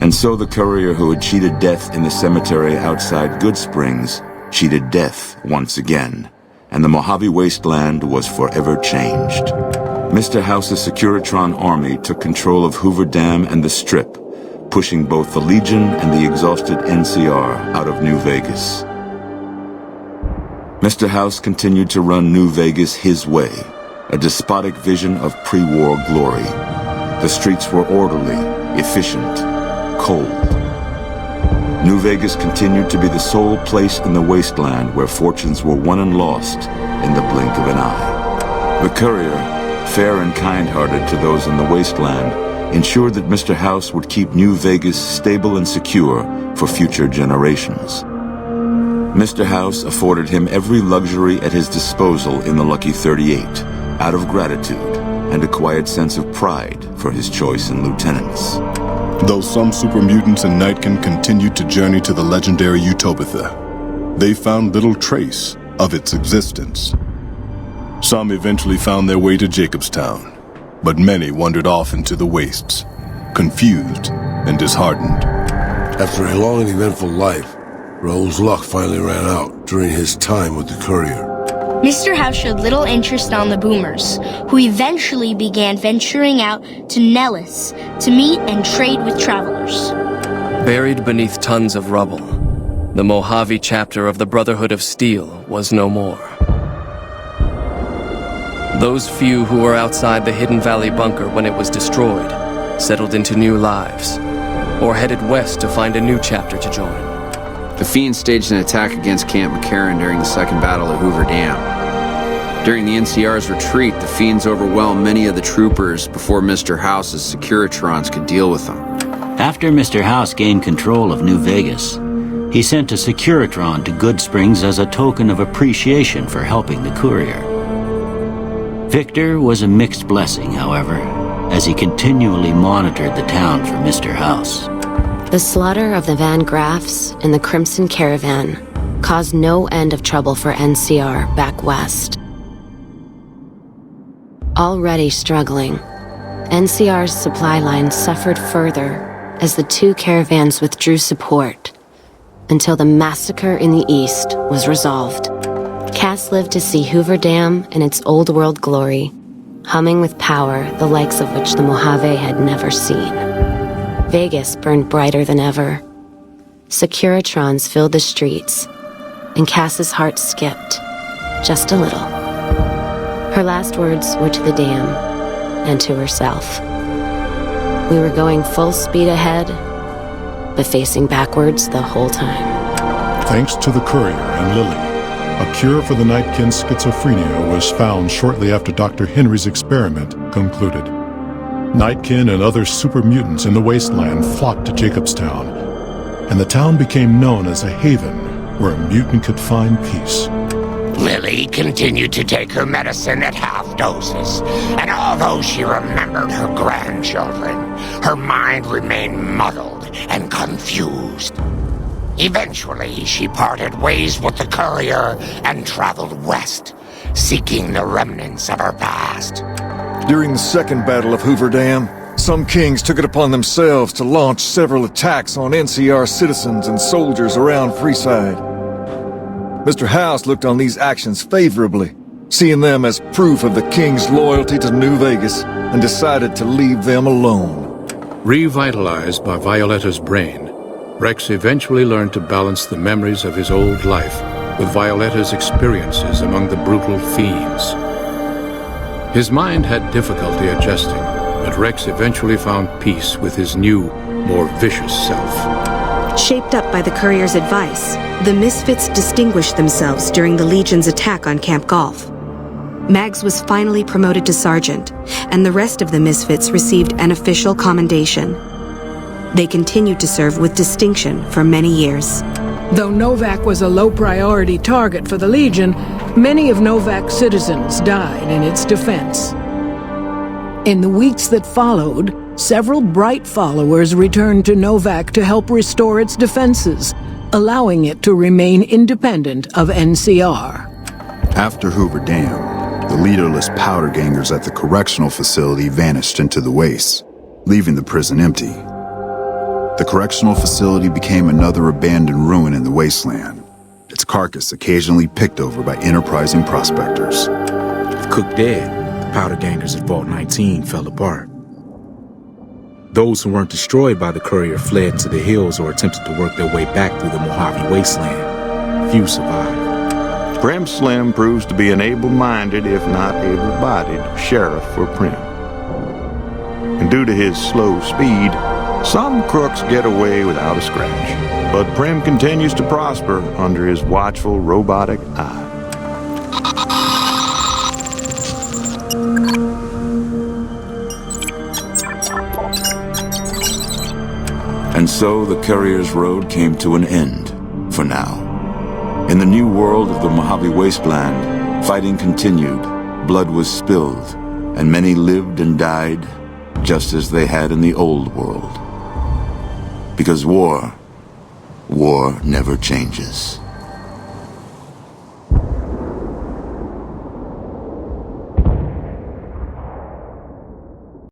And so the courier who had cheated death in the cemetery outside Good Springs cheated death once again, and the Mojave wasteland was forever changed. Mr. House's Securitron army took control of Hoover Dam and the Strip, pushing both the Legion and the exhausted NCR out of New Vegas. Mr. House continued to run New Vegas his way, a despotic vision of pre-war glory. The streets were orderly, efficient, cold. New Vegas continued to be the sole place in the wasteland where fortunes were won and lost in the blink of an eye. The courier, fair and kind-hearted to those in the wasteland, ensured that Mr. House would keep New Vegas stable and secure for future generations. Mr. House afforded him every luxury at his disposal in the Lucky 38, out of gratitude and a quiet sense of pride for his choice in lieutenants. Though some super mutants in Nightkin continued to journey to the legendary Utopia, they found little trace of its existence. Some eventually found their way to Jacobstown, but many wandered off into the wastes, confused and disheartened. After a long and eventful life, Raoul's luck finally ran out during his time with the courier. Mr. House showed little interest on the boomers, who eventually began venturing out to Nellis to meet and trade with travelers. Buried beneath tons of rubble, the Mojave chapter of the Brotherhood of Steel was no more. Those few who were outside the Hidden Valley bunker when it was destroyed settled into new lives, or headed west to find a new chapter to join. The Fiends staged an attack against Camp McCarran during the Second Battle of Hoover Dam. During the NCR's retreat, the Fiends overwhelmed many of the troopers before Mr. House's Securitrons could deal with them. After Mr. House gained control of New Vegas, he sent a Securitron to Good Springs as a token of appreciation for helping the courier. Victor was a mixed blessing, however, as he continually monitored the town for Mr. House. The slaughter of the Van Graffs and the Crimson Caravan caused no end of trouble for NCR back west. Already struggling, NCR's supply line suffered further as the two caravans withdrew support until the massacre in the east was resolved. Cass lived to see Hoover Dam in its old world glory, humming with power the likes of which the Mojave had never seen. Vegas burned brighter than ever. Securitrons filled the streets, and Cass's heart skipped, just a little. Her last words were to the dam, and to herself. We were going full speed ahead, but facing backwards the whole time. Thanks to the courier and Lily, a cure for the Nightkin's schizophrenia was found shortly after Dr. Henry's experiment concluded. Nightkin and other super mutants in the wasteland flocked to Jacobstown, and the town became known as a haven where a mutant could find peace. Lily continued to take her medicine at half doses, and although she remembered her grandchildren, her mind remained muddled and confused. Eventually, she parted ways with the courier and traveled west, seeking the remnants of her past. During the Second Battle of Hoover Dam, some kings took it upon themselves to launch several attacks on NCR citizens and soldiers around Freeside. Mr. House looked on these actions favorably, seeing them as proof of the king's loyalty to New Vegas, and decided to leave them alone. Revitalized by Violetta's brain, Rex eventually learned to balance the memories of his old life with Violetta's experiences among the brutal fiends. His mind had difficulty adjusting, but Rex eventually found peace with his new, more vicious self. Shaped up by the courier's advice, the Misfits distinguished themselves during the Legion's attack on Camp Golf. Mags was finally promoted to sergeant, and the rest of the Misfits received an official commendation. They continued to serve with distinction for many years. Though Novak was a low-priority target for the Legion, many of Novak's citizens died in its defense. In the weeks that followed, several bright followers returned to Novak to help restore its defenses, allowing it to remain independent of NCR. After Hoover Dam, the leaderless powder gangers at the correctional facility vanished into the wastes, leaving the prison empty. The correctional facility became another abandoned ruin in the wasteland, its carcass occasionally picked over by enterprising prospectors. With Cook dead, the powder gangers at Vault 19 fell apart. Those who weren't destroyed by the courier fled into the hills or attempted to work their way back through the Mojave wasteland. Few survived. Prim Slim proves to be an able-minded, if not able-bodied, sheriff for Prim. And due to his slow speed, some crooks get away without a scratch. But Prim continues to prosper under his watchful, robotic eye. And so the courier's road came to an end, for now. In the new world of the Mojave Wasteland, fighting continued, blood was spilled, and many lived and died just as they had in the old world. Because war never changes.